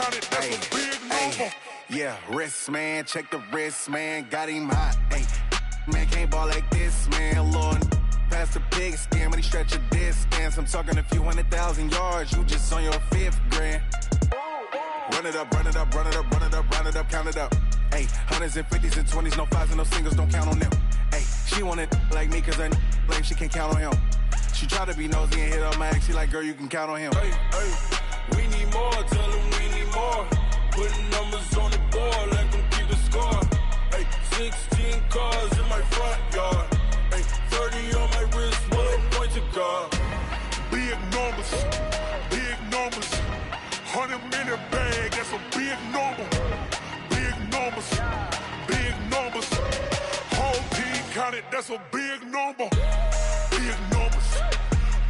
count it, that's a big number. Yeah, wrist, man, check the wrist, man, got him hot. Ay, man, can't ball like this, man, Lord. Past the pig skin when he stretch a distance. I'm talking a few 100,000 yards, you just on your 5th grand. Run it up, run it up, run it up, run it up, run it up, count it up. Ay, hundreds and 50s and 20s, no 5s and no singles, don't count on them. Ay, she want it like me cause her lame, she can't count on him. She try to be nosy and hit up my ex, she like, girl, you can count on him. Hey, hey, we need more, tell them we need more. Putting numbers on the board, let them keep the score. Hey, 16 cars in my front yard. Hey, 30 on my wrist, bullet point to God. Big numbers, big numbers. 100-minute bag, that's a big number. Big numbers, big numbers. Whole team counted, that's a big number. Big numbers,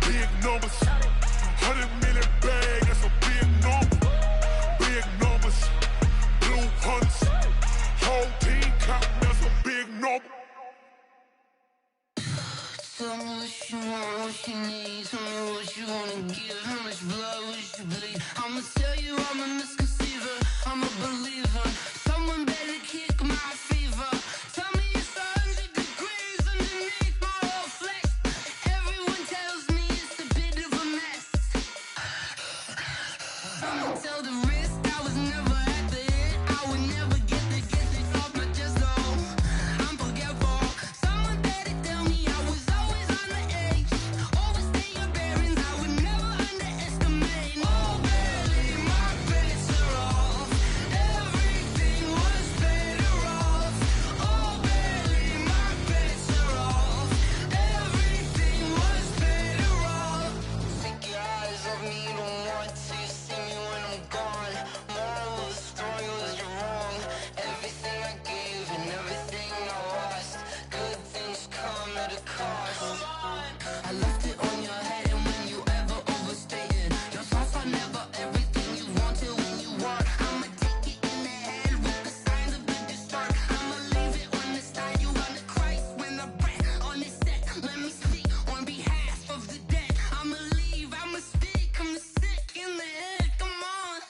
big numbers. 100-minute bag, that's a big number. Big numbers, blue hunts. Whole team counting, that's a big number. Tell me what you want, what you need. Tell me what you wanna give. How much blood would you bleed? I'ma tell you I'm a misconceiver, I'm a believer. Someone better kick my fever. Tell me it's 100 degrees underneath my whole flesh. Everyone tells me it's a bit of a mess. I'ma tell the risk I was never at the end. I would never get it off my chest though. I'm forgetful. Someone better tell me I was always on the edge. Overstay your bearings, I would never underestimate. Oh baby, my bets are off. Everything was better off. Oh baby, my bets are off. Everything was better off. Take your eyes off me, you don't want to see me when I'm gone. Moral of the story was you're wrong. Everything I gave and everything I lost. Good things come at a cost. I left it on your head and when you ever overstated. Your thoughts are never everything you wanted when you want. I'ma take it in the head with the signs of the distort. I'ma leave it on the side. You on the Christ when I breath on this set. Let me speak on behalf of the dead. I'ma leave, I'ma speak, I'm sick in the head. Come on,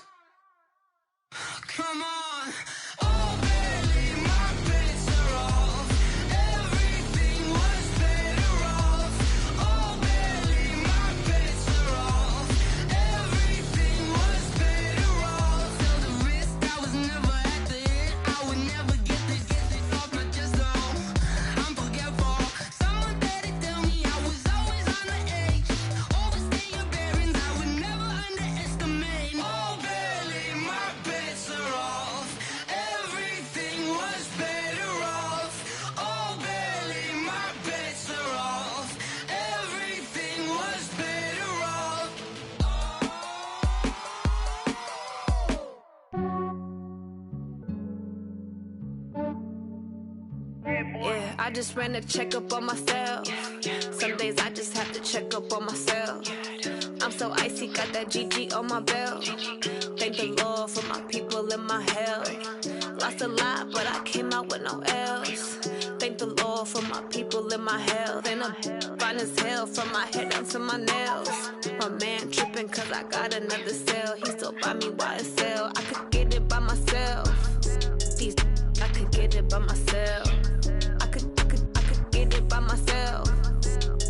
come on. Oh baby, my bets are off. Everything was better off. Oh baby, my bets are off. Everything was better off. Tell the risk I was never at the end. I would never get it off my chest though. I'm forgetful. Someone better tell me I was always on the edge. Overstay your bearings, I would never underestimate. Oh baby, my bets are off. Everything was better off. Oh baby, my bets are off. Everything was better off. Yeah, I just ran a checkup on myself. Some days I just have to check up on myself. I'm so icy, got that GG on my belt. Thank the Lord for my people and my health. Lost a lot, but I came out with no L's. Thank the Lord for my people and my health. And I'm fine as hell from my head down to my nails. My man tripping cause I got another cell. He still buy me YSL. I could get it by myself. These I could get it by myself. I could get it by myself.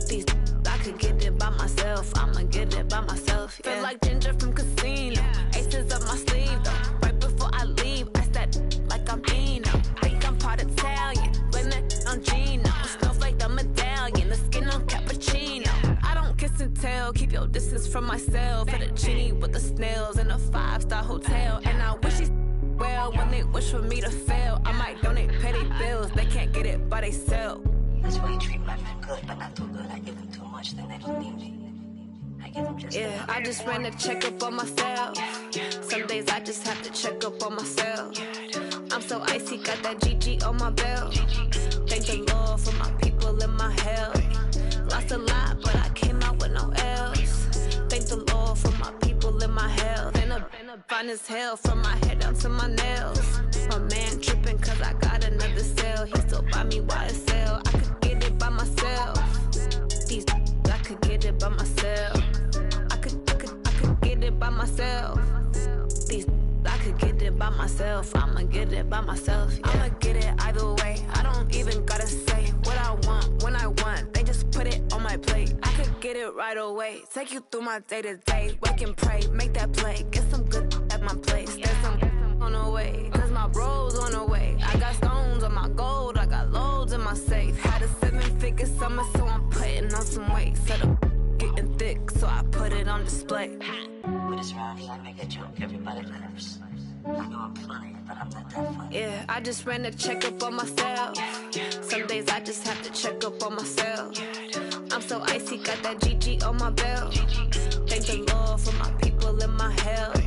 These I could get it by myself. I'ma get it by myself. Yeah. Feel like Ginger from Casino. Aces up my sleeve though. Right before I leave, I said like I'm Eno. Think I'm part Italian. Blame it on Gino. Smells like the medallion. The skin on cappuccino. I don't kiss and tell. Keep your distance from myself. Fettuccine with the snails in a 5-star hotel. And I wish she well when they wish for me to fail. I might donate petty bills. They can't get it by themselves. That's why you treat my men good, but not too good. I give them too much, then they don't need me. I give them just Yeah, I just ran a checkup on myself. Some days I just have to check up on myself. I'm so icy, got that GG on my belt. Thank the Lord for my people and my health. Lost a lot, but I came out with no L's. Thank the Lord for my people and my health. And I'm fine as hell from my head down to my nails. My man tripping cause I got another cell. He still buy me YSL. I could get it by myself. These I could get it by myself. I could get it by myself. These I could get it by myself. I'ma get it by myself. Yeah. I'ma get it either way. I don't even gotta say what I want when I want. They just put it on my plate. I could get it right away. Take you through my day to day. Wake and pray, make that play. Get some good at my place. There's some on the way, cause my bro's on the way. I got stones on my gold, I got loads in my safe. Had a 7-figure summer, so I'm putting on some weight. Set up getting thick, so I put it on display. With this round here, I make a joke, everybody laughs. I know I'm funny, but I'm not that funny. Yeah, I just ran a checkup on myself. Some days I just have to check up on myself. I'm so icy, got that GG on my belt. Thank the Lord for my people in my health.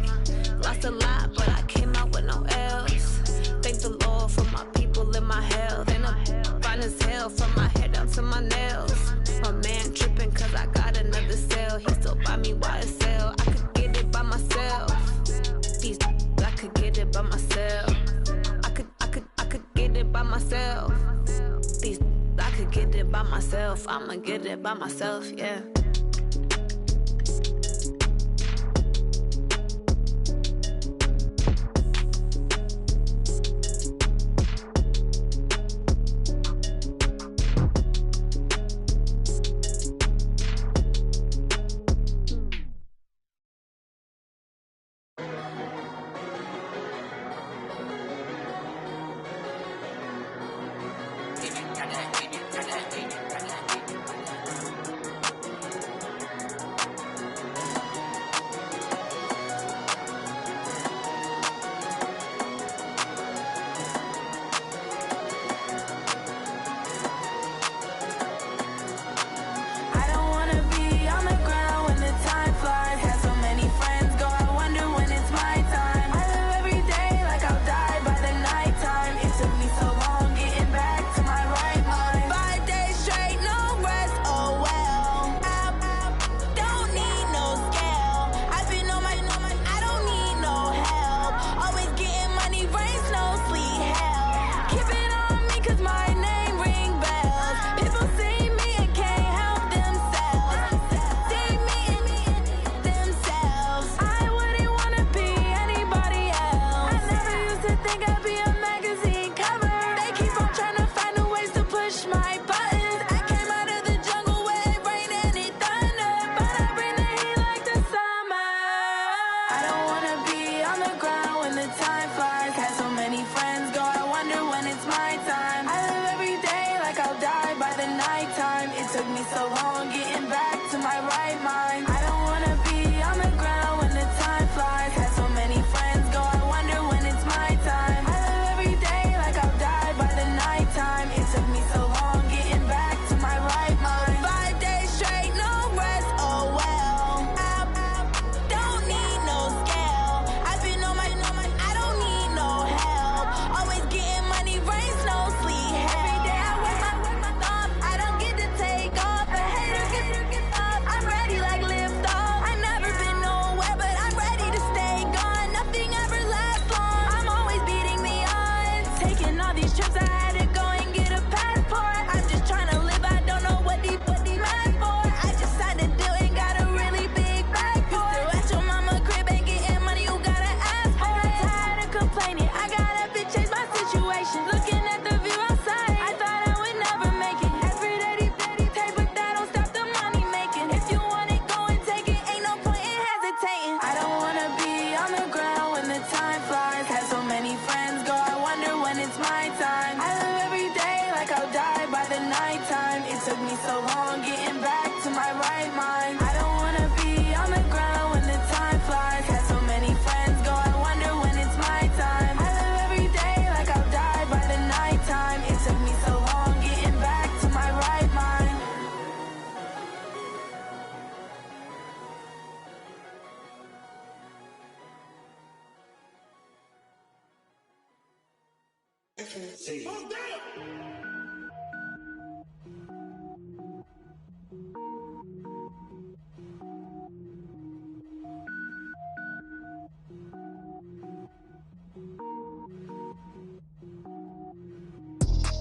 Lost a lot, but I came out with no else. Thank the Lord for my people in my health. And I'm fine as hell from my head down to my nails. My man tripping cause I got another sale. He still buy me YSL. I could get it by myself. These I could get it by myself. I could get it by myself. These I could get it by myself. I'ma get it by myself, yeah.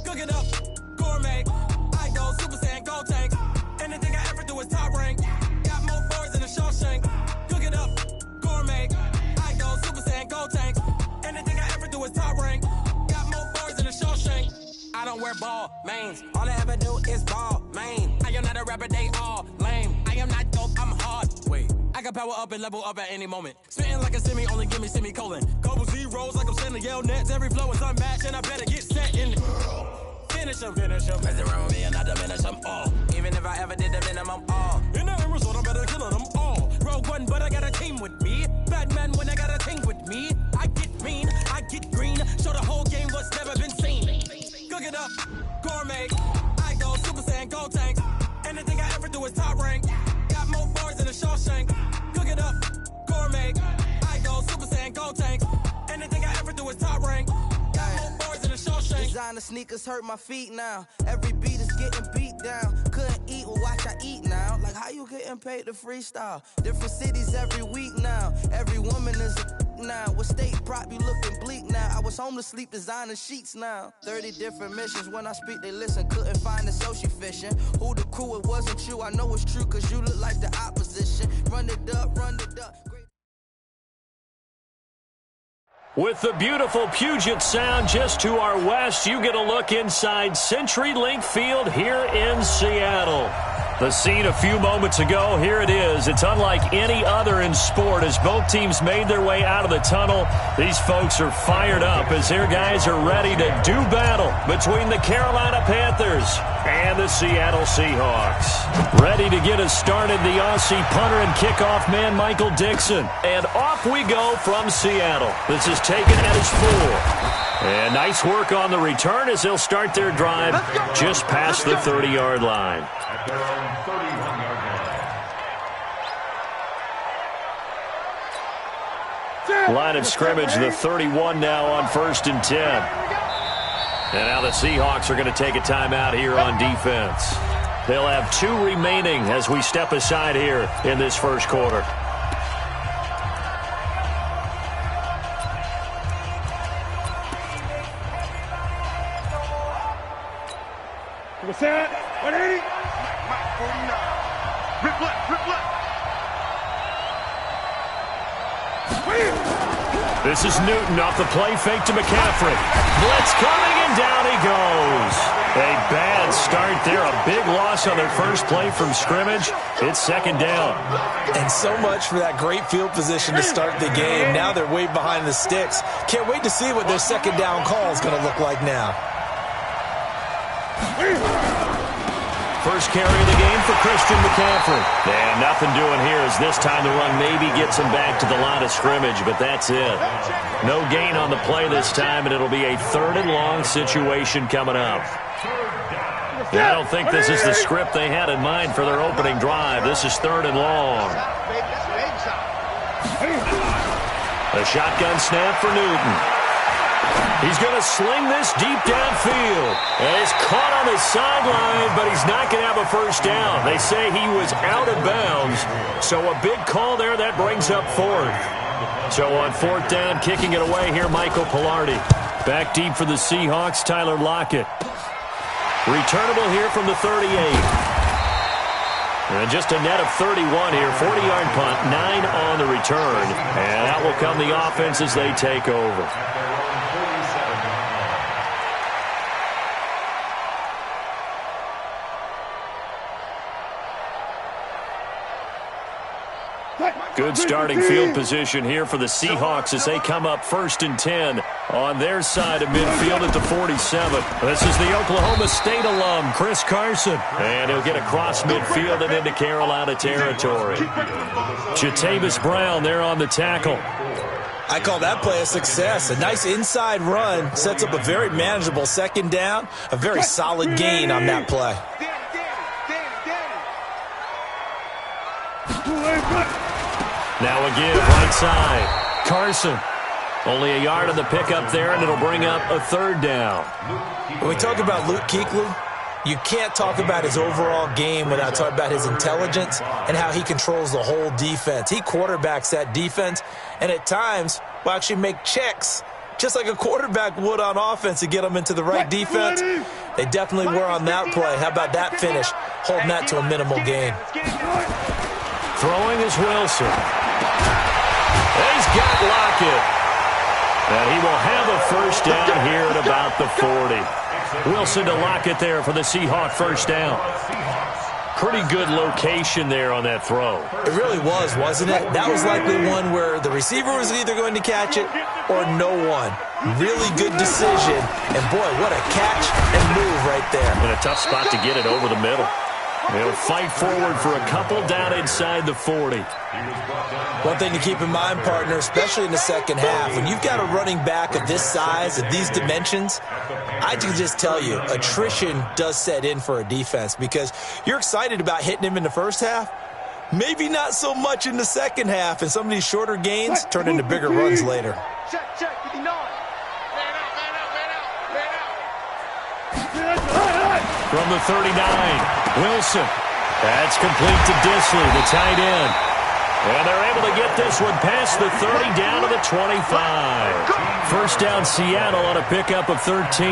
Cooking up, gourmet. I go Super Saiyan, gold tank. Anything I ever do is top rank. Got more birds than a Shawshank. Cooking up, gourmet. I go Super Saiyan, gold tank. wear ball, mains. All I ever do is ball, main. I am not a rapper, they all lame. I am not dope, I'm hard. Wait, I can power up and level up at any moment. Spitting like a semi, only give me semicolon. Couple zeros like I'm sending yell nets. Every flow is unmatched and I better get set in. Finish them. Mess around with me and I diminish them all. Even if I ever did the minimum all. In the end result, I'm better killing them all. Rogue one, but I got a team with me. Batman when I got a team with me. I get mean, I get green. Show the whole game what's never been seen. Cook it up, gourmet. I go Super Saiyan, go tank. Anything I ever do is top rank. Got more bars than a Shawshank. Cook it up, gourmet. I go Super Saiyan, go tank. Anything I ever do is top rank. Got more bars than a Shawshank. Designer sneakers hurt my feet now. Every beat is getting beat down. Couldn't eat, well watch I eat now. Like how you getting paid to freestyle? Different cities every week now. Every woman is a now. What state prop you looking bleak now? I was home to sleep designer sheets now. 30 different missions. When I speak they listen. Couldn't find the social fishing. Who the crew? It wasn't you. I know it's true cause you look like the opposition. Run it up, run it up. With the beautiful Puget Sound just to our west, you get a look inside CenturyLink Field here in Seattle. The scene a few moments ago, here it is. It's unlike any other in sport as both teams made their way out of the tunnel. These folks are fired up as their guys are ready to do battle between the Carolina Panthers and the Seattle Seahawks. Ready to get us started, the Aussie punter and kickoff man, Michael Dixon. And off we go from Seattle. This is taken at his 4. And nice work on the return as they'll start their drive just past the 30-yard line. Line of scrimmage, the 31 now on 1st and 10. And now the Seahawks are going to take a timeout here on defense. They'll have 2 remaining as we step aside here in this first quarter. What's that? 180? Mike 49. Rip left. This is Newton off the play fake to McCaffrey. Blitz coming and down he goes. A bad start there. A big loss on their first play from scrimmage. It's 2nd down. And so much for that great field position to start the game. Now they're way behind the sticks. Can't wait to see what their 2nd down call is going to look like now. First carry of the game for Christian McCaffrey. And nothing doing here as this time the run maybe gets him back to the line of scrimmage, but that's it. No gain on the play this time, and it'll be a 3rd and long situation coming up. I don't think this is the script they had in mind for their opening drive. This is 3rd and long. A shotgun snap for Newton. He's going to sling this deep downfield. And he's caught on the sideline, but he's not going to have a first down. They say he was out of bounds. So a big call there that brings up 4th. So on 4th down, kicking it away here, Michael Pilardi. Back deep for the Seahawks, Tyler Lockett. Returnable here from the 38. And just a net of 31 here. 40-yard punt, 9 on the return. And out will come the offense as they take over. Good starting field position here for the Seahawks as they come up 1st and 10 on their side of midfield at the 47. This is the Oklahoma State alum, Chris Carson. And he'll get across midfield and into Carolina territory. Jatavis Brown there on the tackle. I call that play a success. A nice inside run sets up a very manageable 2nd down. A very solid gain on that play. Now a give, right side. Carson. Only a yard on the pickup there, and it'll bring up a 3rd down. When we talk about Luke Kuechly, you can't talk about his overall game without talking about his intelligence and how he controls the whole defense. He quarterbacks that defense, and at times will actually make checks, just like a quarterback would on offense to get them into the right defense. They definitely were on that play. How about that finish, holding that to a minimal gain. Throwing is Wilson. He's got Lockett. And he will have a first down here at about the 40. Wilson to lock it there for the Seahawk first down. Pretty good location there on that throw. It really was, wasn't it? That was likely one where the receiver was either going to catch it or no one. Really good decision. And, boy, what a catch and move right there. And a tough spot to get it over the middle. They'll fight forward for a couple down inside the 40. One thing to keep in mind, partner, especially in the second half, when you've got a running back of this size, of these dimensions, I can just tell you, attrition does set in for a defense because you're excited about hitting him in the first half, maybe not so much in the second half, and some of these shorter gains turn into bigger runs later. Check, 59. From the 39, Wilson. That's complete to Disley, the tight end. And they're able to get this one past the 30 down to the 25. First down Seattle on a pickup of 13.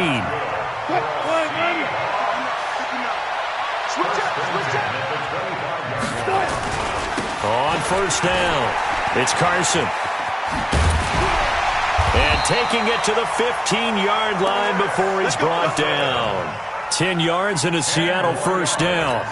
On first down, it's Carson. And taking it to the 15-yard line before he's brought down. 10 yards and a Seattle first down.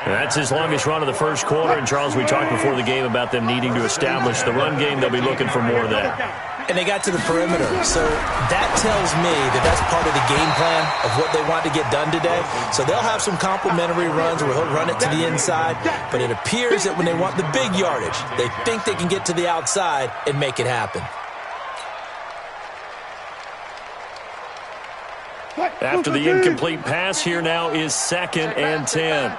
That's his longest run of the first quarter. And, Charles, we talked before the game about them needing to establish the run game. They'll be looking for more of that. And they got to the perimeter. So that tells me that that's part of the game plan of what they want to get done today. So they'll have some complementary runs where he'll run it to the inside. But it appears that when they want the big yardage, they think they can get to the outside and make it happen. After the incomplete pass, here now is 2nd and 10.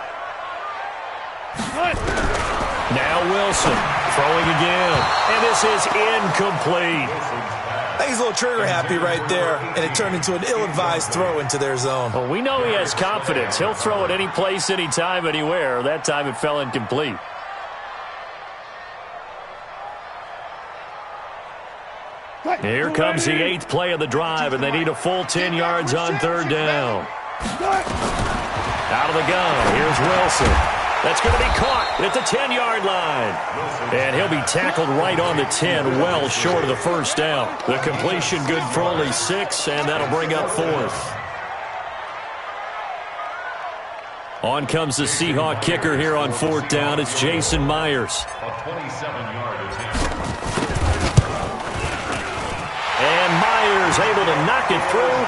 Now Wilson throwing again, and this is incomplete. I think he's a little trigger happy right there, and it turned into an ill-advised throw into their zone. Well, we know he has confidence. He'll throw it any place, anytime, anywhere. That time it fell incomplete. Here comes the 8th play of the drive, and they need a full 10 yards on third down. Out of the gun, here's Wilson. That's going to be caught at the 10-yard line. And he'll be tackled right on the 10, well short of the first down. The completion good for only 6, and that'll bring up 4th. On comes the Seahawk kicker here on 4th down. It's Jason Myers. And Myers able to knock it through.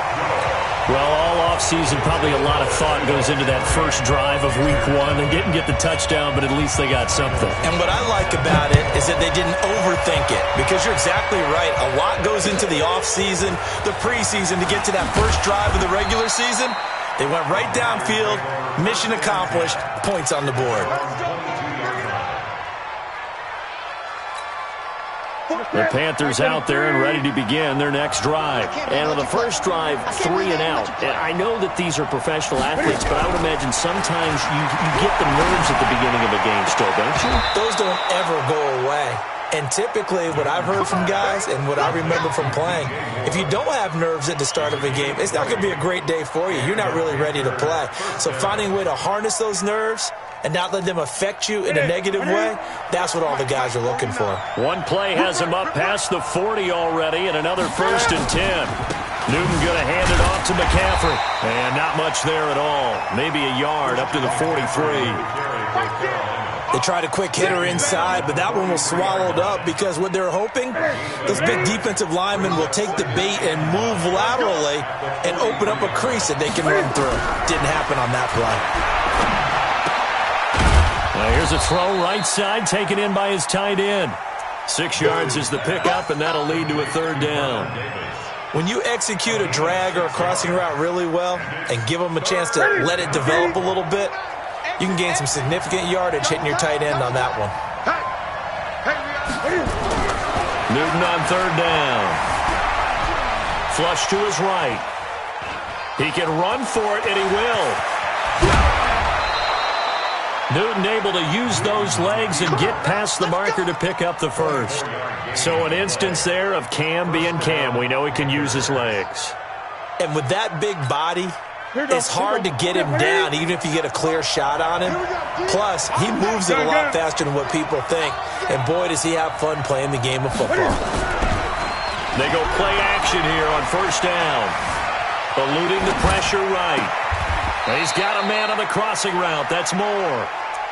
Well, all offseason, probably a lot of thought goes into that first drive of week 1. They didn't get the touchdown, but at least they got something. And what I like about it is that they didn't overthink it, because you're exactly right. A lot goes into the offseason, the preseason, to get to that first drive of the regular season. They went right downfield, mission accomplished, points on the board. The Panthers out there and ready to begin their next drive. And on the first drive, 3 and out. And I know that these are professional athletes, but I would imagine sometimes you get the nerves at the beginning of a game still, don't you? Those don't ever go away. And typically what I've heard from guys and what I remember from playing, if you don't have nerves at the start of a game, it's not going to be a great day for you. You're not really ready to play. So finding a way to harness those nerves and not let them affect you in a negative way, that's what all the guys are looking for. One play has him up past the 40 already, and another 1st and 10. Newton going to hand it off to McCaffrey. And not much there at all. Maybe a yard up to the 43. They tried a quick hitter inside, but that one was swallowed up because what they're hoping, those big defensive linemen will take the bait and move laterally and open up a crease that they can run through. Didn't happen on that play. Now here's a throw right side, taken in by his tight end. 6 yards is the pickup, and that'll lead to a 3rd down. When you execute a drag or a crossing route really well and give them a chance to let it develop a little bit, you can gain some significant yardage hitting your tight end on that one. Newton on 3rd down. Flush to his right. He can run for it, and he will. Newton able to use those legs and get past the marker to pick up the 1st. So an instance there of Cam being Cam. We know he can use his legs. And with that big body, it's hard to get him down even if you get a clear shot on him. Plus, he moves it a lot faster than what people think. And boy, does he have fun playing the game of football. They go play action here on first down. Eluding the pressure right. He's got a man on the crossing route. That's Moore.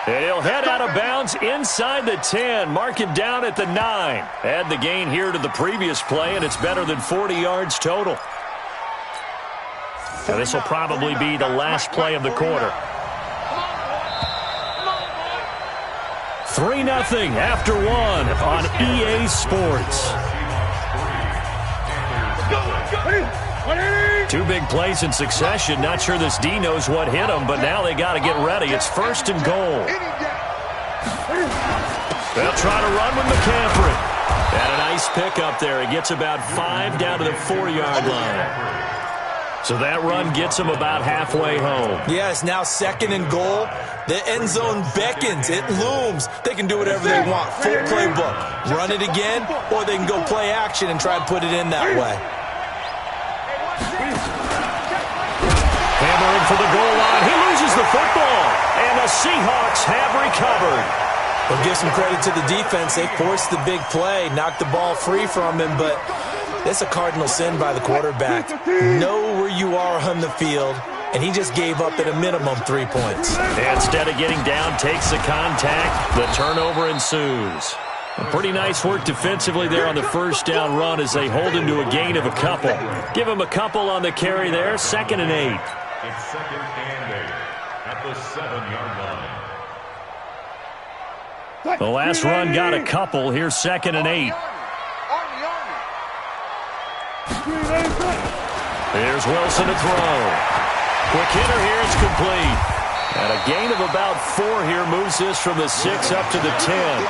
And he'll head out of bounds inside the 10. Mark him down at the 9. Add the gain here to the previous play, and it's better than 40 yards total. Now this will probably be the last play of the quarter. 3-0 after 1 on EA Sports. 2 big plays in succession. Not sure this D knows what hit him, but now they got to get ready. It's 1st and goal. They'll try to run with McCaffrey. And a nice pickup there. He gets about 5 down to the 4-yard line. So that run gets him about halfway home. Yeah, it's now 2nd and goal. The end zone beckons. It looms. They can do whatever they want. Full playbook. Run it again, or they can go play action and try and put it in that way. Hammering for the goal line. He loses the football. And the Seahawks have recovered. We'll give some credit to the defense. They forced the big play, knocked the ball free from him, but that's a cardinal sin by the quarterback. Know where you are on the field, and he just gave up at a minimum 3 points. And instead of getting down, takes the contact. The turnover ensues. Pretty nice work defensively there on the first down run as they hold him to a gain of a couple. Give him a couple on the carry there. 2nd and 8. It's 2nd and 8 at the 7-yard line. The last run got a couple. Here's 2nd and 8. Here's Wilson to throw. Quick hitter here. It's complete. And a gain of about 4 here moves this from the 6 up to the 10.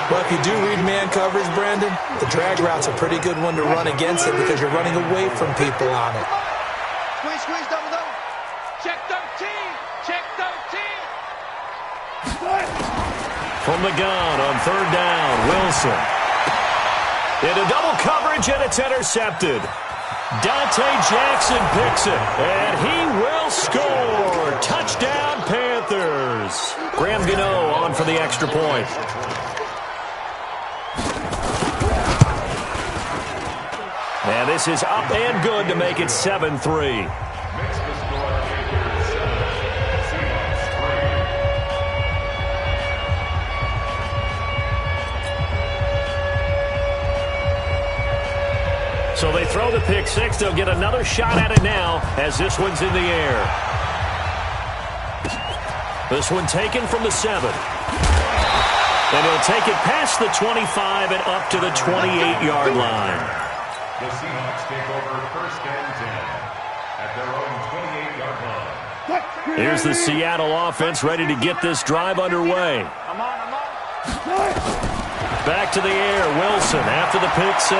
Well, if you do read man coverage, Brandon, the drag route's a pretty good one to run against it because you're running away from people on it. Squeeze, double. Check 13. Check 13. From the gun on 3rd down, Wilson. Into double coverage, and it's intercepted. Dante Jackson picks it, and he will score. Touchdown, Panthers. Graham Gano on for the extra point. And this is up and good to make it 7-3. So they throw the pick 6. They'll get another shot at it now as this one's in the air. This one taken from the 7. And he'll take it past the 25 and up to the 28-yard line. The Seahawks take over 1st and 10 at their own 28-yard line. Here's the Seattle offense ready to get this drive underway. Back to the air, Wilson after the pick 6.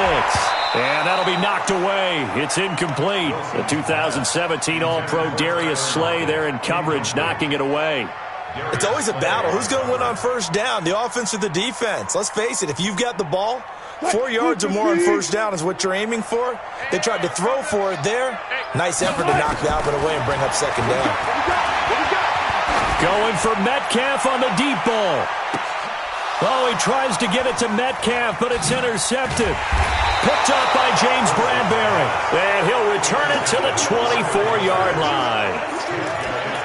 And that'll be knocked away. It's incomplete. The 2017 All-Pro Darius Slay there in coverage, knocking it away. It's always a battle. Who's going to win on first down, the offense or the defense? Let's face it, if you've got the ball, 4 yards or more on first down is what you're aiming for. They tried to throw for it there. Nice effort to knock the Albert away and bring up 2nd down. Going for Metcalf on the deep ball. Oh, he tries to get it to Metcalf, but it's intercepted. Picked up by James Bradbury. And he'll return it to the 24-yard line.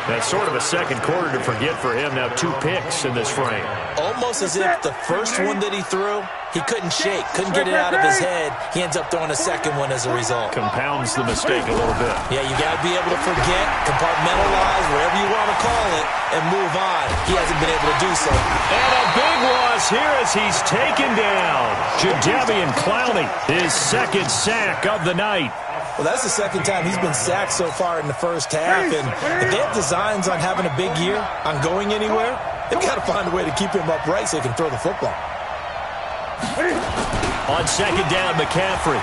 That's sort of a second quarter to forget for him. Now 2 picks in this frame. Almost as if the first one that he threw, he couldn't shake, couldn't get it out of his head. He ends up throwing a second one as a result. Compounds the mistake a little bit. Yeah, you got to be able to forget, compartmentalize, whatever you want to call it, and move on. He hasn't been able to do so. And a big loss here as he's taken down. Jadeveon Clowney, his 2nd sack of the night. Well, that's the 2nd time he's been sacked so far in the first half. And if they have designs on having a big year, on going anywhere, they've got to find a way to keep him upright so he can throw the football. On 2nd down, McCaffrey.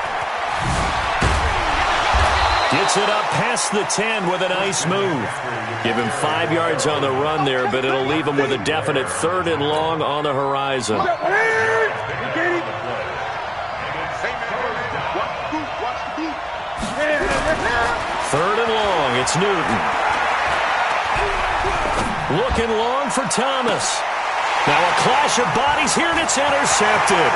Gets it up past the 10 with a nice move. Give him 5 yards on the run there, but it'll leave him with a definite 3rd and long on the horizon. 3rd and long, it's Newton. Looking long for Thomas. Now a clash of bodies here, and it's intercepted.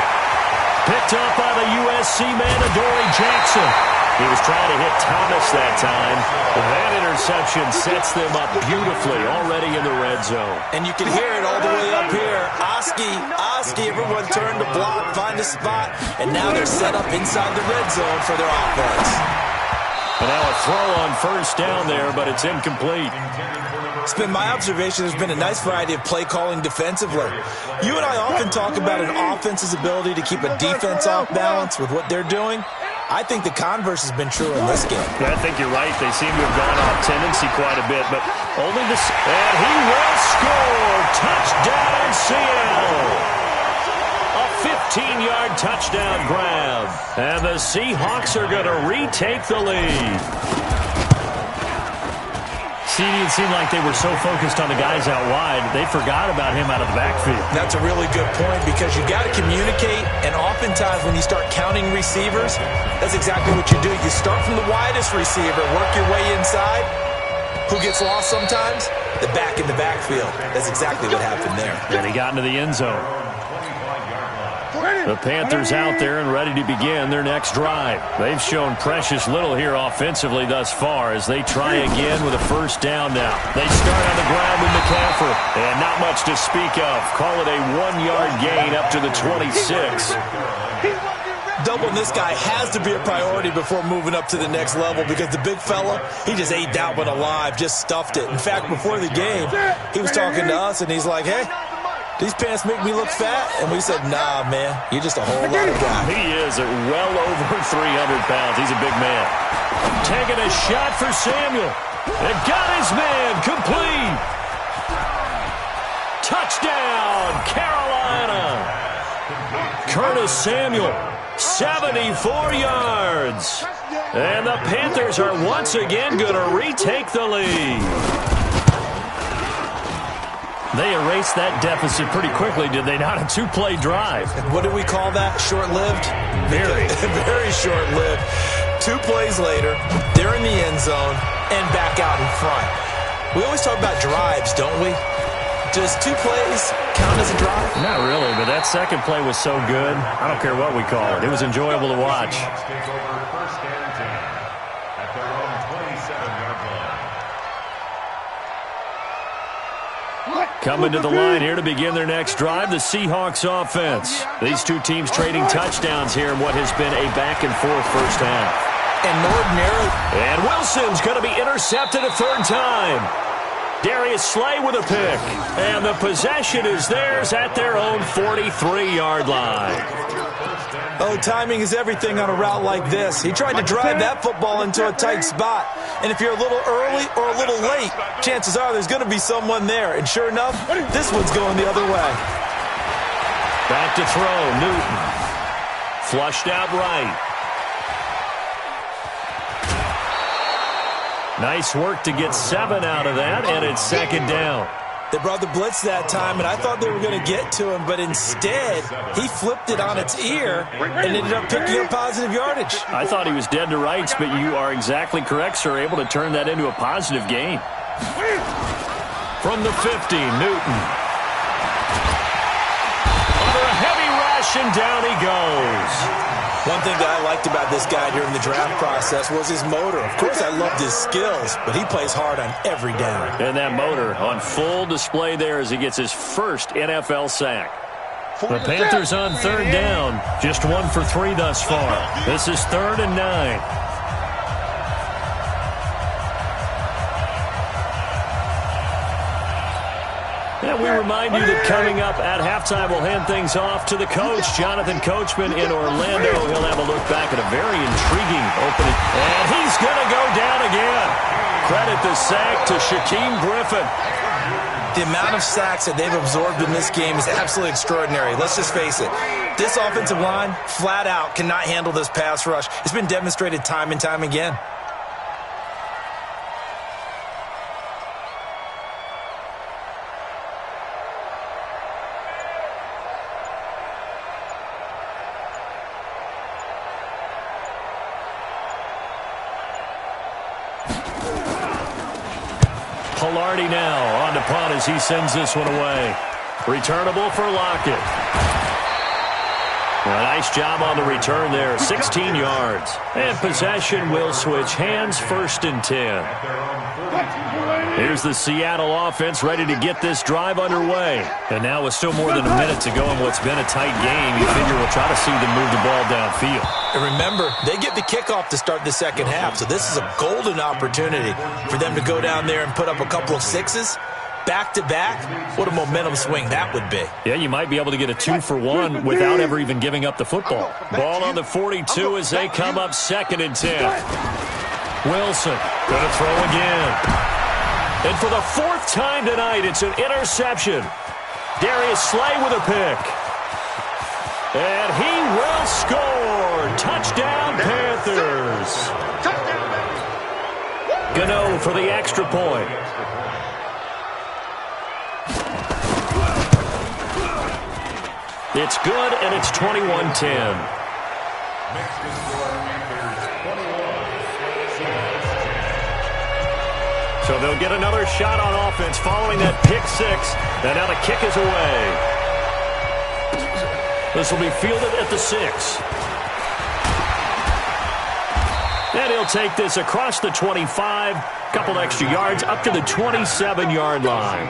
Picked picked up by the USC man, Adoree Jackson. He was trying to hit Thomas that time. That interception sets them up beautifully already in the red zone. And you can hear it all the way up here. Oski, everyone turned to block, find a spot, and now they're set up inside the red zone for their offense. And now a throw on first down there, but it's incomplete. It's been my observation there's been a nice variety of play calling defensively. You and I often talk about an offense's ability to keep a defense off balance with what they're doing. I think the converse has been true in this game. Yeah, I think you're right. They seem to have gone off tendency quite a bit, but only this. And he will score. Touchdown, Seattle. A 15-yard touchdown grab. And the Seahawks are going to retake the lead. It seemed like they were so focused on the guys out wide, they forgot about him out of the backfield. That's a really good point because you got to communicate, and oftentimes when you start counting receivers, that's exactly what you do. You start from the widest receiver, work your way inside. Who gets lost sometimes? The back in the backfield. That's exactly what happened there. And he got into the end zone. The Panthers out there and ready to begin their next drive. They've shown precious little here offensively thus far as they try again with a first down now. They start on the ground with McCaffrey. And not much to speak of. Call it a 1-yard gain up to the 26. Doubling this guy has to be a priority before moving up to the next level because the big fella, he just ate that one alive, just stuffed it. In fact, before the game, he was talking to us, and he's like, hey, these pants make me look fat? And we said, nah, man, you're just a whole lot of guy. He is at well over 300 pounds. He's a big man. Taking a shot for Samuel. And got his man complete. Touchdown, Carolina. Curtis Samuel, 74 yards. And the Panthers are once again going to retake the lead. They erased that deficit pretty quickly, did they not? A 2-play drive. What do we call that? Short-lived? Very. Very short-lived. 2 plays later, they're in the end zone and back out in front. We always talk about drives, don't we? Does 2 plays count as a drive? Not really, but that second play was so good. I don't care what we call it. It was enjoyable to watch. Coming to the line here to begin their next drive, the Seahawks offense. These two teams trading touchdowns here in what has been a back-and-forth first half. And ordinarily. And Wilson's going to be intercepted a third time. Darius Slay with a pick. And the possession is theirs at their own 43-yard line. Oh, timing is everything on a route like this. He tried to drive that football into a tight spot. And if you're a little early or a little late, chances are there's going to be someone there. And sure enough, this one's going the other way. Back to throw, Newton. Flushed out right. Nice work to get 7 out of that, and it's second down. They brought the blitz that time, and I thought they were going to get to him, but instead, he flipped it on its ear and ended up picking up positive yardage. I thought he was dead to rights, but you are exactly correct, sir, able to turn that into a positive gain. From the 50, Newton. Under a heavy rush, and down he goes. One thing that I liked about this guy during the draft process was his motor. Of course, I loved his skills, but he plays hard on every down. And that motor on full display there as he gets his first NFL sack. The Panthers on third down. Just 1 for 3 thus far. This is 3rd and 9. And we remind you that coming up at halftime, we'll hand things off to the coach, Jonathan Coachman in Orlando. He'll have a look back at a very intriguing opening. And he's going to go down again. Credit the sack to Shaquem Griffin. The amount of sacks that they've absorbed in this game is absolutely extraordinary. Let's just face it. This offensive line, flat out, cannot handle this pass rush. It's been demonstrated time and time again. Pilardi now on to punt as he sends this one away. Returnable for Lockett. Nice job on the return there, 16 yards. And possession will switch hands, 1st and 10. Here's the Seattle offense ready to get this drive underway. And now with still more than a minute to go in what's been a tight game, you figure we'll try to see them move the ball downfield. And remember, they get the kickoff to start the second half, so this is a golden opportunity for them to go down there and put up a couple of sixes. Back-to-back, what a momentum swing that would be. Yeah, you might be able to get a 2-for-1 without ever even giving up the football. Ball on the 42 as they come up 2nd and 10. Wilson going to throw again. And for the 4th time tonight, it's an interception. Darius Slay with a pick. And he will score. Touchdown, Panthers. Gano for the extra point. It's good, and it's 21-10. So they'll get another shot on offense following that pick 6. And now the kick is away. This will be fielded at the 6. And he'll take this across the 25. Couple extra yards up to the 27-yard line.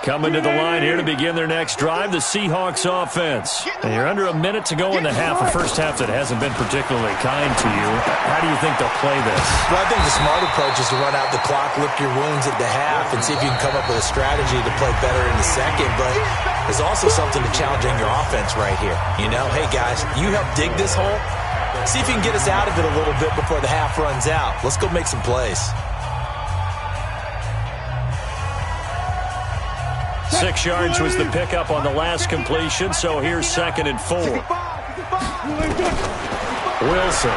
Coming to the line here to begin their next drive, the Seahawks offense. And you're under a minute to go in the half, a first half that hasn't been particularly kind to you. How do you think they'll play this? Well, I think the smart approach is to run out the clock, lick your wounds at the half, and see if you can come up with a strategy to play better in the second. But there's also something to challenging your offense right here. You know, hey, guys, you help dig this hole. See if you can get us out of it a little bit before the half runs out. Let's go make some plays. 6 yards was the pickup on the last completion, so here's 2nd and 4. Wilson.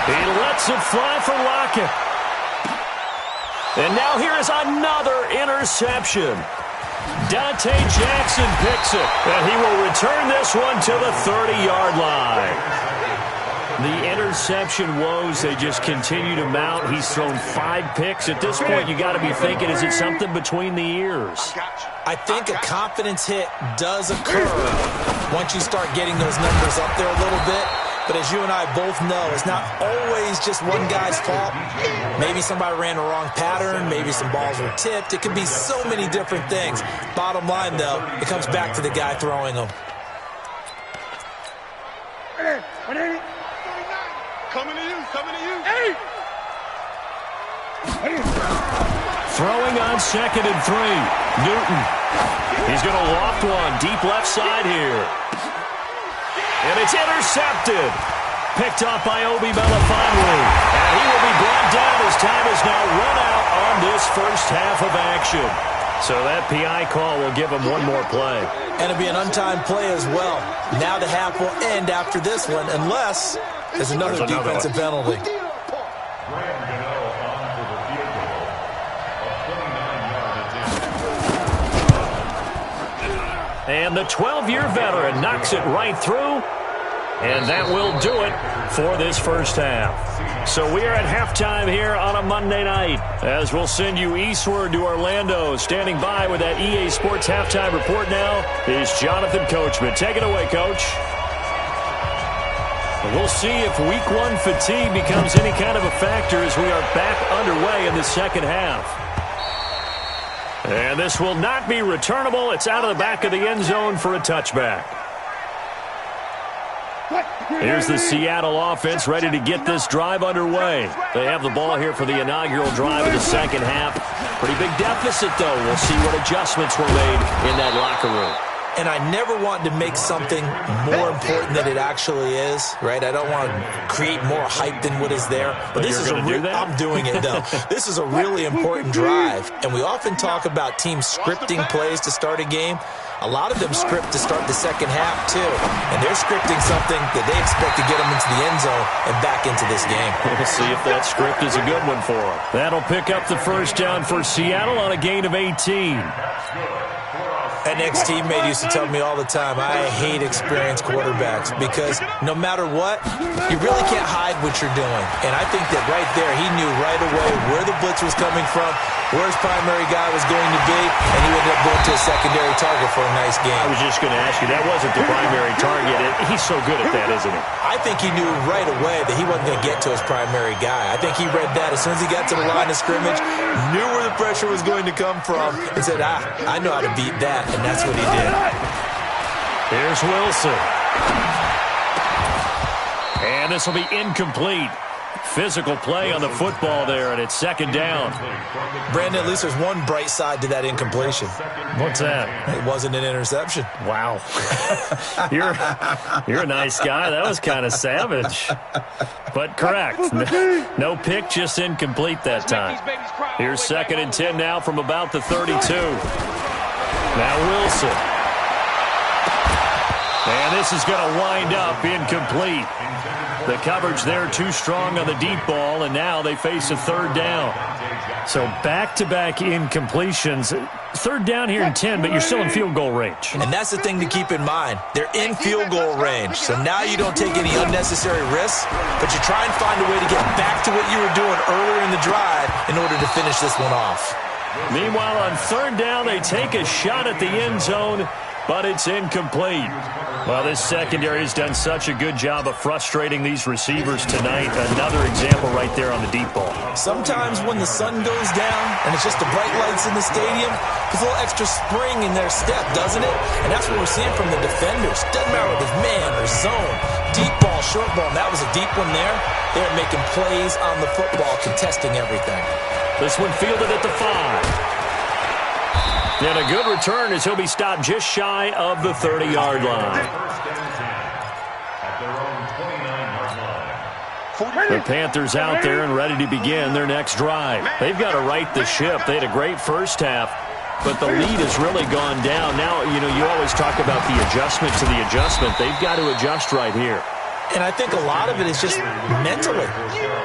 He lets it fly for Lockett. And now here is another interception. Dante Jackson picks it, and he will return this one to the 30-yard line. The interception woes, they just continue to mount. He's thrown 5 picks. At this point, you got to be thinking, is it something between the ears? I think a confidence hit does occur once you start getting those numbers up there a little bit. But as you and I both know, it's not always just one guy's fault. Maybe somebody ran the wrong pattern. Maybe some balls were tipped. It could be so many different things. Bottom line, though, it comes back to the guy throwing them. Coming to you, coming to you. Hey! Throwing on 2nd and 3. Newton. He's going to loft one deep left side here. And it's intercepted. Picked off by Obi Melifonwu. And he will be brought down as time is now run out on this first half of action. So that PI call will give him one more play. And it'll be an untimed play as well. Now the half will end after this one, unless there's another defensive penalty. And the 12-year veteran knocks it right through. And that will do it for this first half. So we are at halftime here on a Monday night, as we'll send you eastward to Orlando. Standing by with that EA Sports halftime report now is Jonathan Coachman. Take it away, Coach. We'll see if week 1 fatigue becomes any kind of a factor as we are back underway in the second half. And this will not be returnable. It's out of the back of the end zone for a touchback. Here's the Seattle offense ready to get this drive underway. They have the ball here for the inaugural drive of the second half. Pretty big deficit, though. We'll see what adjustments were made in that locker room. And I never want to make something more important than it actually is, right? I don't want to create more hype than what is there. But this is I'm doing it, though. This is a really important drive. And we often talk about teams scripting plays to start a game. A lot of them script to start the second half, too. And they're scripting something that they expect to get them into the end zone and back into this game. We'll see if that script is a good one for them. That'll pick up the first down for Seattle on a gain of 18. My next teammate used to tell me all the time, I hate experienced quarterbacks because no matter what, you really can't hide what you're doing. And I think that right there, he knew right away where the blitz was coming from, where his primary guy was going to be, and he ended up going to a secondary target for a nice game. I was just going to ask you, that wasn't the primary target. He's so good at that, isn't he? I think he knew right away that he wasn't going to get to his primary guy. I think he read that as soon as he got to the line of scrimmage, knew where the pressure was going to come from, and said, I know how to beat that, and that's what he did. Here's Wilson. And this will be incomplete. Physical play on the football there, and it's second down. Brandon, at least there's one bright side to that incompletion. What's that? It wasn't an interception. Wow. You're a nice guy. That was kind of savage. But correct. No pick, just incomplete that time. Here's 2nd and 10 now from about the 32. Now Wilson. And this is going to wind up incomplete. The coverage there too strong on the deep ball, and now they face a 3rd down. So back-to-back incompletions. 3rd down here in 10, but you're still in field goal range. And that's the thing to keep in mind. They're in field goal range. So now you don't take any unnecessary risks, but you try and find a way to get back to what you were doing earlier in the drive in order to finish this one off. Meanwhile, on 3rd down, they take a shot at the end zone, but it's incomplete. Well, this secondary has done such a good job of frustrating these receivers tonight. Another example right there on the deep ball. Sometimes when the sun goes down and it's just the bright lights in the stadium, there's a little extra spring in their step, doesn't it? And that's what we're seeing from the defenders. Doesn't matter if it's man or zone. Deep ball, short ball, and that was a deep one there. They're making plays on the football, contesting everything. This one fielded at the 5. And a good return as he'll be stopped just shy of the 30-yard line. The Panthers out there and ready to begin their next drive. They've got to right the ship. They had a great first half, but the lead has really gone down. Now, you always talk about the adjustment to the adjustment. They've got to adjust right here. And I think a lot of it is just mentally.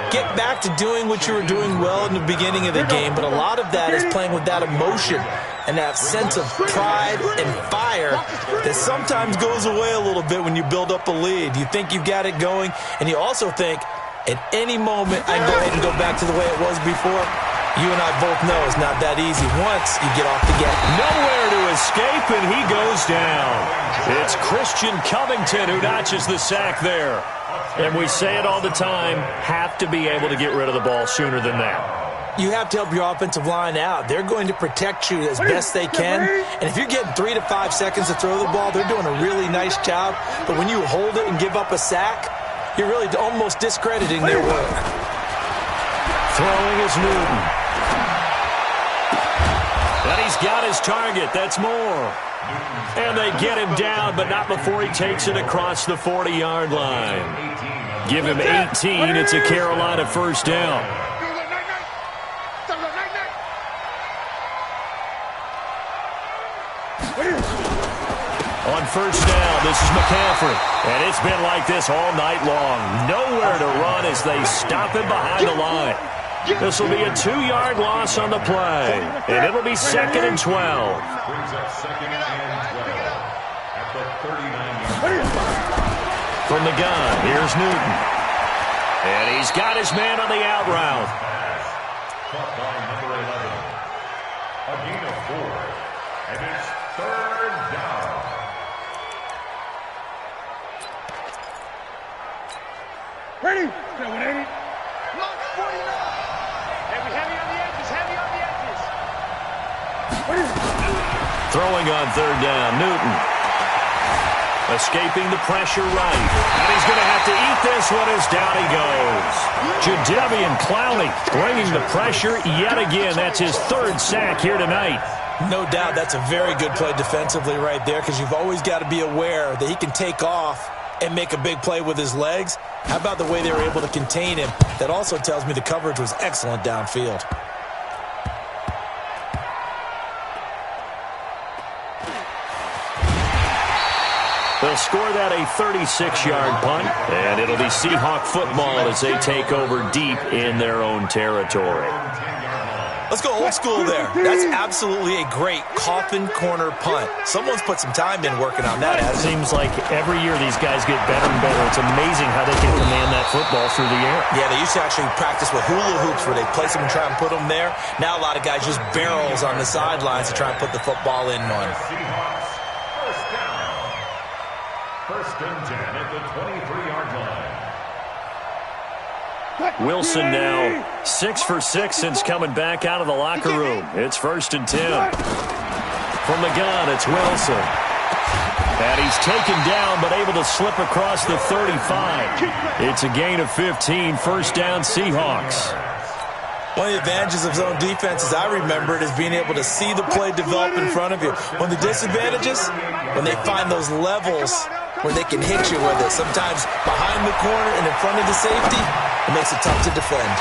Get back to doing what you were doing well in the beginning of the game, but a lot of that is playing with that emotion and that sense of pride and fire that sometimes goes away a little bit when you build up a lead. You think you've got it going, and you also think, at any moment, I can go ahead and go back to the way it was before. You and I both know it's not that easy once you get off the gas. Nowhere to escape, and he goes down. It's Christian Covington who notches the sack there. And we say it all the time, have to be able to get rid of the ball sooner than that. You have to help your offensive line out. They're going to protect you as best they can. And if you're getting 3 to 5 seconds to throw the ball, they're doing a really nice job. But when you hold it and give up a sack, you're really almost discrediting their work. Throwing is Newton. And he's got his target. That's Moore. And they get him down, but not before he takes it across the 40-yard line. Give him 18. It's a Carolina first down. On first down, this is McCaffrey. And it's been like this all night long. Nowhere to run as they stop him behind the line. This will be a 2-yard loss on the play. And it'll be 2nd and 12. From the gun, here's Newton. And he's got his man on the out route. Caught by number 11. A gain of 4. And it's 3rd down. Ready? 180. Lock 49. Heavy on the edges. Heavy on the edges. Throwing on 3rd down, Newton. Escaping the pressure right. And he's going to have to eat this one as down he goes. Jadeveon Clowney bringing the pressure yet again. That's his 3rd sack here tonight. No doubt that's a very good play defensively right there because you've always got to be aware that he can take off and make a big play with his legs. How about the way they were able to contain him? That also tells me the coverage was excellent downfield. They'll score that a 36-yard punt, and it'll be Seahawk football as they take over deep in their own territory. Let's go old school there. That's absolutely a great coffin corner punt. Someone's put some time in working on that. It seems like every year these guys get better and better. It's amazing how they can command that football through the air. Yeah, they used to actually practice with hula hoops where they place them and try and put them there. Now a lot of guys just barrels on the sidelines to try and put the football in one. Seahawks, first down. First and 10 at the 23-yard line. Wilson now 6 for 6 since coming back out of the locker room. It's first and 10. From the gun, it's Wilson. And he's taken down but able to slip across the 35. It's a gain of 15, first down Seahawks. One of the advantages of zone defense, as I remember it, is being able to see the play develop in front of you. One of the disadvantages, when they find those levels where they can hit you with it, sometimes behind the corner and in front of the safety, it makes it tough to defend.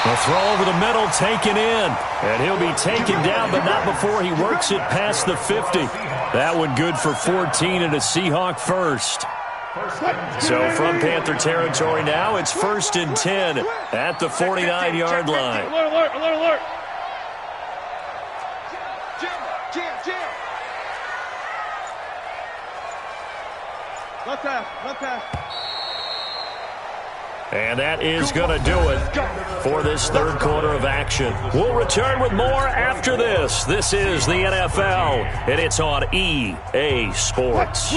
A throw over the middle taken in. And he'll be taken down, but not before he works it past the 50. That one good for 14 and a Seahawk first. So from Panther territory now, it's first and 10 at the 49-yard line. Alert, alert, alert. Jam. Left pass. And that is going to do it for this third quarter of action. We'll return with more after this. This is the NFL, and it's on EA Sports.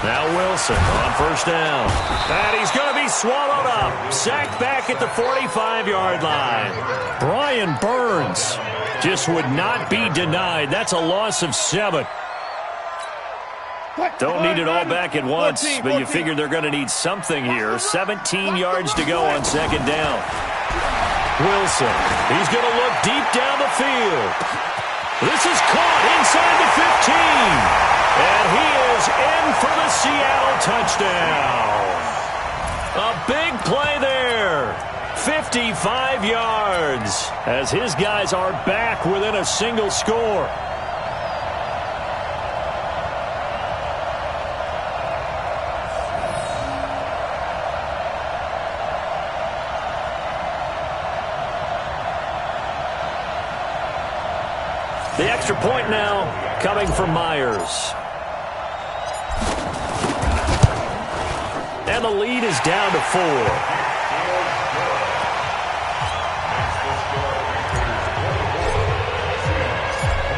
Now Wilson on first down. And he's going to be swallowed up. Sacked back at the 45-yard line. Brian Burns just would not be denied. That's a loss of 7. Don't need it all back at once, but you figure they're going to need something here. 17 yards to go on second down. Wilson, he's going to look deep down the field. This is caught inside the 15. And he is in for the Seattle touchdown. A big play there. 55 yards as his guys are back within a single score. The extra point now coming from Myers. And the lead is down to 4.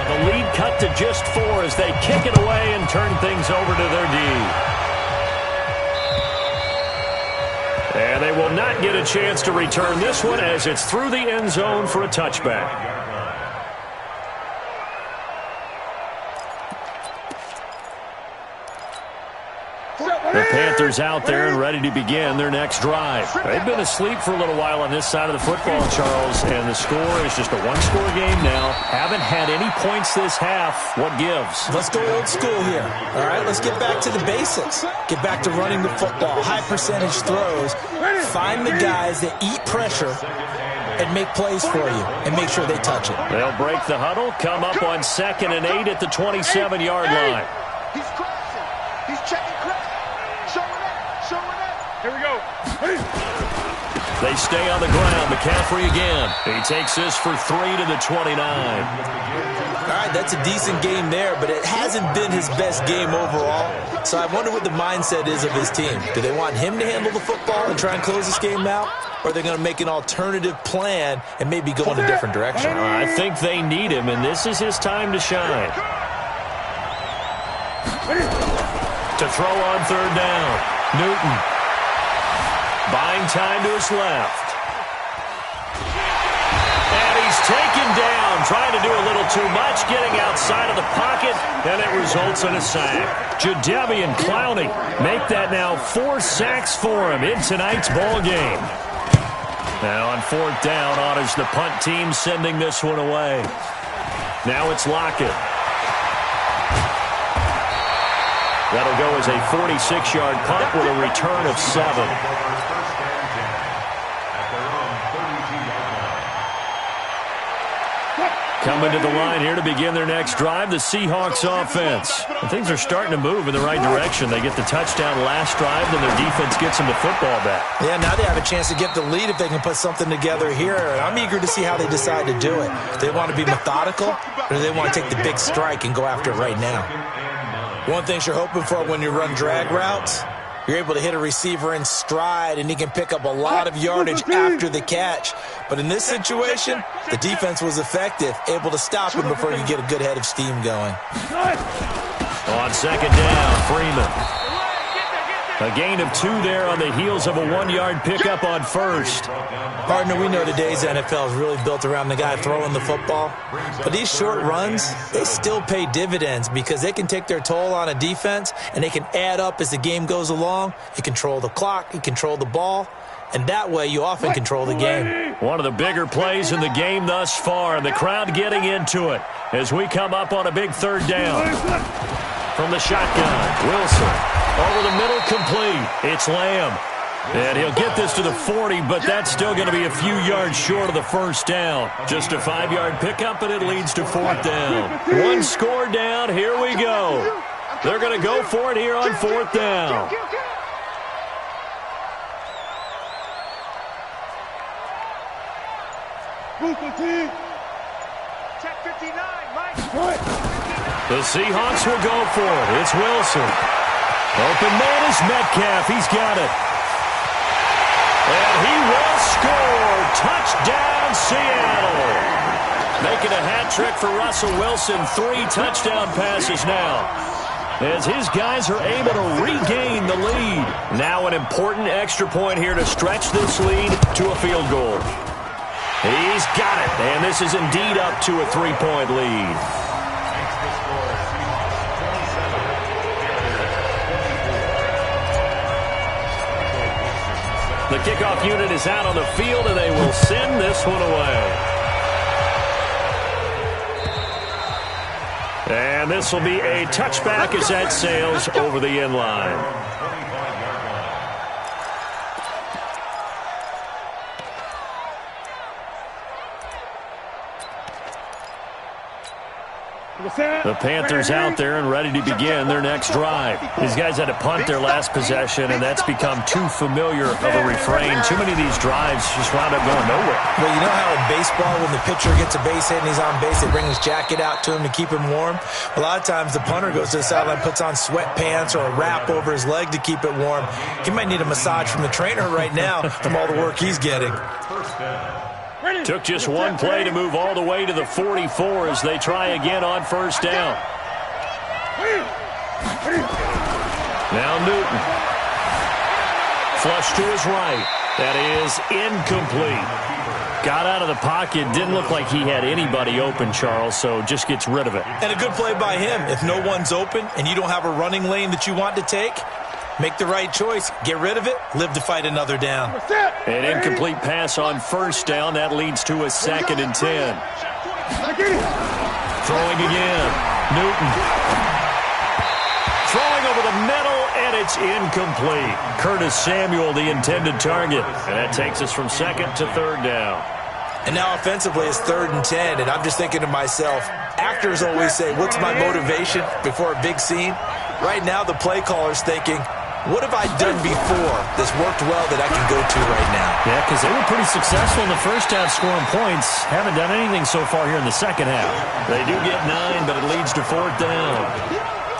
The lead cut to just 4 as they kick it away and turn things over to their D. And they will not get a chance to return this one as it's through the end zone for a touchback. The Panthers out there and ready to begin their next drive. They've been asleep for a little while on this side of the football, Charles, and the score is just a one-score game now. Haven't had any points this half. What gives? Let's go old school here. All right, let's get back to the basics. Get back to running the football, high percentage throws. Find the guys that eat pressure and make plays for you and make sure they touch it. They'll break the huddle, come up on 2nd and 8 at the 27-yard line. He's crashing. He's checking crash. Showing up. Here we go. They stay on the ground. McCaffrey again. He takes this for 3 to the 29. All right, that's a decent game there, but it hasn't been his best game overall. So I wonder what the mindset is of his team. Do they want him to handle the football and try and close this game out? Or are they going to make an alternative plan and maybe go in a different direction? I think they need him, and this is his time to shine. To throw on third down. Newton. Buying time to his left. And he's taken down, trying to do a little too much, getting outside of the pocket, and it results in a sack. Jadeveon Clowney make that now 4 sacks for him in tonight's ball game. Now on fourth down, honors the punt team, sending this one away. Now it's Lockett. That'll go as a 46-yard punt with a return of 7. Coming to the line here to begin their next drive, the Seahawks offense. And things are starting to move in the right direction. They get the touchdown last drive, then their defense gets them the football back. Yeah, now they have a chance to get the lead if they can put something together here. And I'm eager to see how they decide to do it. Do they want to be methodical, or do they want to take the big strike and go after it right now? One thing you're hoping for when you run drag routes, you're able to hit a receiver in stride, and he can pick up a lot of yardage after the catch. But in this situation, the defense was effective, able to stop him before you get a good head of steam going. On second down, Freeman. A gain of 2 there on the heels of a 1-yard pickup on first. Partner, we know today's NFL is really built around the guy throwing the football. But these short runs, they still pay dividends because they can take their toll on a defense, and they can add up as the game goes along. You control the clock, you control the ball, and that way you often control the game. One of the bigger plays in the game thus far, and the crowd getting into it as we come up on a big third down. From the shotgun, Wilson. Over the middle, complete. It's Lamb. And he'll get this to the 40, but that's still going to be a few yards short of the first down. Just a 5-yard pickup, and it leads to 4th down. 1 score down. Here we go. They're going to go for it here on 4th down. The Seahawks will go for it. It's Wilson. Open man is Metcalf. He's got it. And he will score. Touchdown, Seattle. Making a hat trick for Russell Wilson. 3 touchdown passes now, as his guys are able to regain the lead. Now an important extra point here to stretch this lead to a field goal. He's got it, and this is indeed up to a 3-point lead. The kickoff unit is out on the field, and they will send this one away. And this will be a touchback as that sails over the end line. The Panthers out there and ready to begin their next drive. These guys had to punt their last possession, and that's become too familiar of a refrain. Too many of these drives just wound up going nowhere. Well, you know how in baseball, when the pitcher gets a base hit and he's on base, they bring his jacket out to him to keep him warm? A lot of times the punter goes to the sideline, puts on sweatpants or a wrap over his leg to keep it warm. He might need a massage from the trainer right now from all the work he's getting. Took just 1 play to move all the way to the 44 as they try again on first down. Now Newton. Flush to his right. That is incomplete. Got out of the pocket. Didn't look like he had anybody open, Charles, so just gets rid of it. And a good play by him. If no one's open and you don't have a running lane that you want to take, make the right choice. Get rid of it. Live to fight another down. An incomplete pass on first down. That leads to a 2nd and 10. Throwing again. Newton. Throwing over the middle, and it's incomplete. Curtis Samuel, the intended target. And that takes us from 2nd to 3rd down. And now offensively it's 3rd and 10, and I'm just thinking to myself, actors always say, what's my motivation before a big scene? Right now the play caller's thinking, what have I done before that's worked well that I can go to right now? Yeah, because they were pretty successful in the first half scoring points. Haven't done anything so far here in the second half. They do get 9, but it leads to 4th down.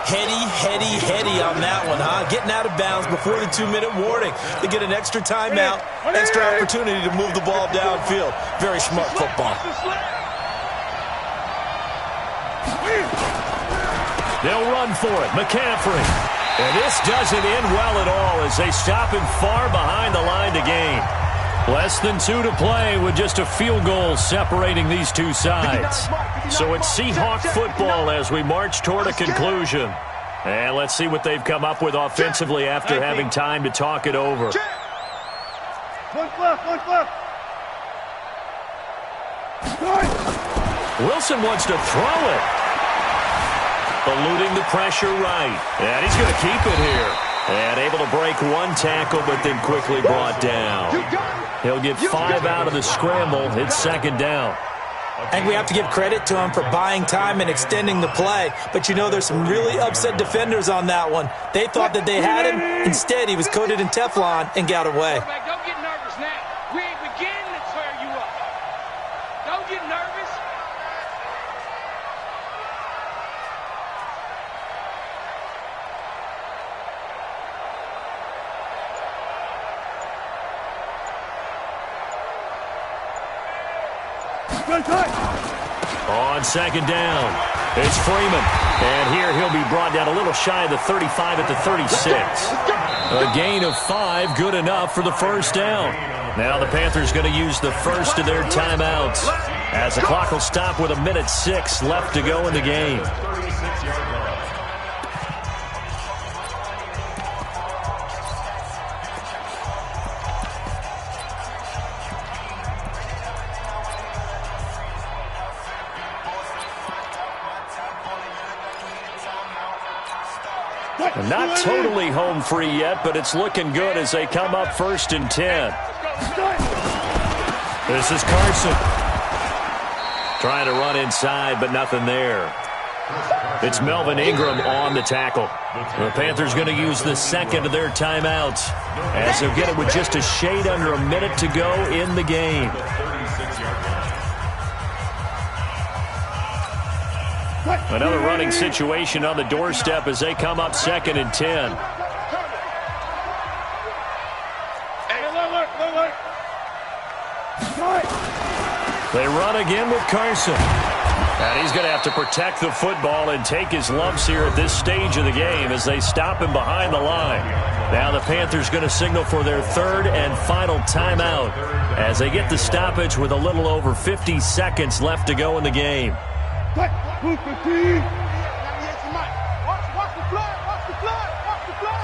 Heady on that one, huh? Getting out of bounds before the 2-minute warning. They get an extra timeout, extra opportunity to move the ball downfield. Very smart football. They'll run for it. McCaffrey. And this doesn't end well at all as they stop him far behind the line to gain. Less than 2 to play with just a field goal separating these two sides. So it's Seahawk football as we march toward a conclusion. And let's see what they've come up with offensively after having time to talk it over. Wilson wants to throw it. Eluding the pressure right. And he's going to keep it here. And able to break 1 tackle, but then quickly brought down. He'll get 5 out of the scramble. It's 2nd down. I think we have to give credit to him for buying time and extending the play. But, there's some really upset defenders on that one. They thought that they had him. Instead, he was coated in Teflon and got away. Don't get nervous now. We ain't beginning to tear you up. Don't get nervous. On second down, it's Freeman. And here he'll be brought down a little shy of the 35 at the 36. A gain of 5, good enough for the first down. Now the Panthers going to use the first of their timeouts as the clock will stop with 1:06 left to go in the game. Not totally home free yet, but it's looking good as they come up 1st and 10. This is Carson. Trying to run inside, but nothing there. It's Melvin Ingram on the tackle. The Panthers going to use the second of their timeouts as they'll get it with just a shade under a minute to go in the game. Another running situation on the doorstep as they come up 2nd and 10. They run again with Carson. And he's going to have to protect the football and take his lumps here at this stage of the game as they stop him behind the line. Now the Panthers going to signal for their 3rd and final timeout as they get the stoppage with a little over 50 seconds left to go in the game. Watch the flood. Watch the flood. Watch the flood.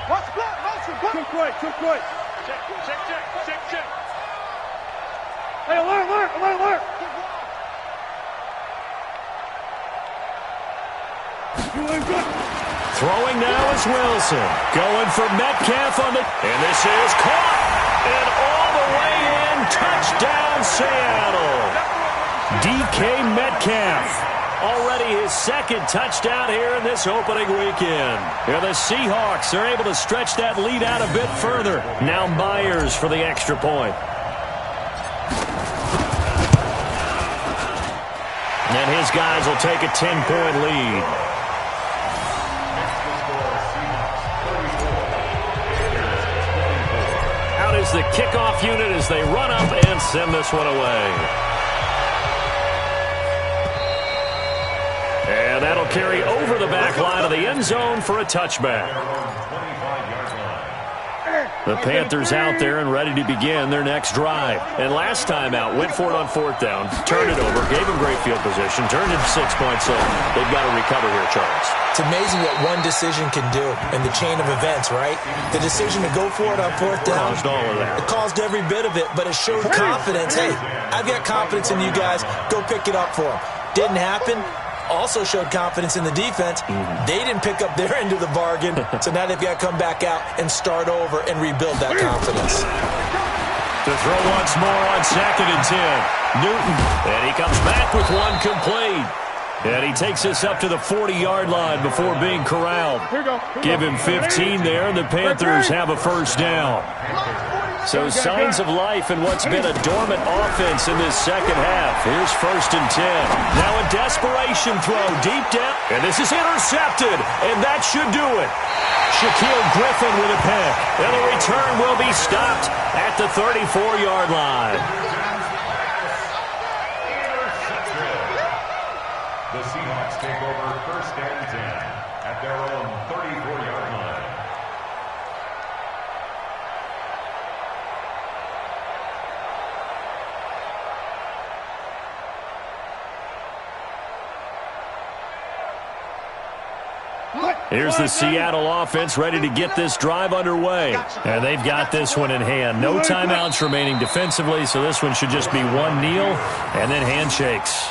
Watch the flood. Motion. Took right. Check. Hey, alert. Throwing now is Wilson. Going for Metcalf on the... And this is caught. And all the way in. Touchdown, Seattle. DK Metcalf. Already his 2nd touchdown here in this opening weekend. And the Seahawks are able to stretch that lead out a bit further. Now Myers for the extra point. And his guys will take a 10-point lead. Out is the kickoff unit as they run up and send this one away. And that'll carry over the back line of the end zone for a touchback. The Panthers out there and ready to begin their next drive. And last time out, went for it on 4th down, turned it over, gave them great field position, turned it 6 points. So they've got to recover here, Charles. It's amazing what one decision can do in the chain of events, right? The decision to go for it on 4th down. Caused all of that. It caused every bit of it, but it showed confidence. Hey, I've got confidence in you guys. Go pick it up for them. Didn't happen. Also showed confidence in the defense. They didn't pick up their end of the bargain, so now they've got to come back out and start over and rebuild that confidence. To throw once more on 2nd and 10. Newton, and he comes back with one complete. And he takes us up to the 40-yard line before being corralled. Give him 15 there, and the Panthers have a first down. So signs of life in what's been a dormant offense in this second half. Here's 1st and 10. Now a desperation throw deep down. And this is intercepted. And that should do it. Shaquille Griffin with a pick. And the return will be stopped at the 34-yard line. The Seahawks take over 1st and 10 at their own 34-yard line. Here's the Seattle offense ready to get this drive underway. And they've got this one in hand. No timeouts remaining defensively, so this one should just be one kneel and then handshakes.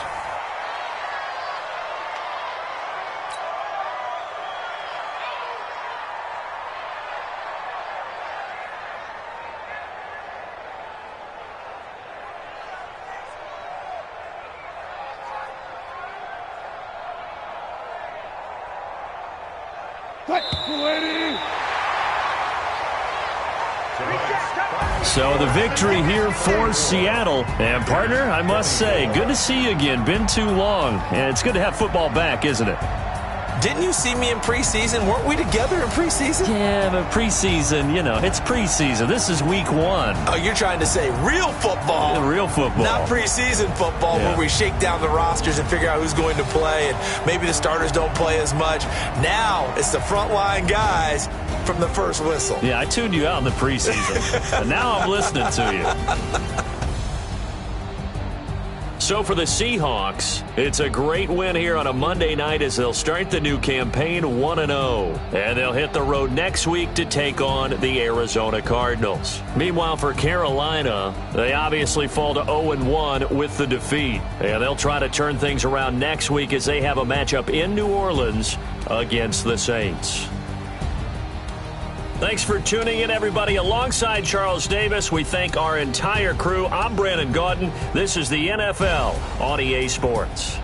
So the victory here for Seattle. And, partner, I must say, good to see you again. Been too long. And it's good to have football back, isn't it? Didn't you see me in preseason? Weren't we together in preseason? Yeah, but preseason, it's preseason. This is week 1. Oh, you're trying to say real football. Yeah, real football. Not preseason football where we shake down the rosters and figure out who's going to play, and maybe the starters don't play as much. Now it's the frontline guys from the first whistle. Yeah, I tuned you out in the preseason. And now I'm listening to you. So for the Seahawks, it's a great win here on a Monday night as they'll start the new campaign 1-0. And they'll hit the road next week to take on the Arizona Cardinals. Meanwhile, for Carolina, they obviously fall to 0-1 with the defeat. And they'll try to turn things around next week as they have a matchup in New Orleans against the Saints. Thanks for tuning in, everybody. Alongside Charles Davis, we thank our entire crew. I'm Brandon Gaudin. This is the NFL on EA Sports.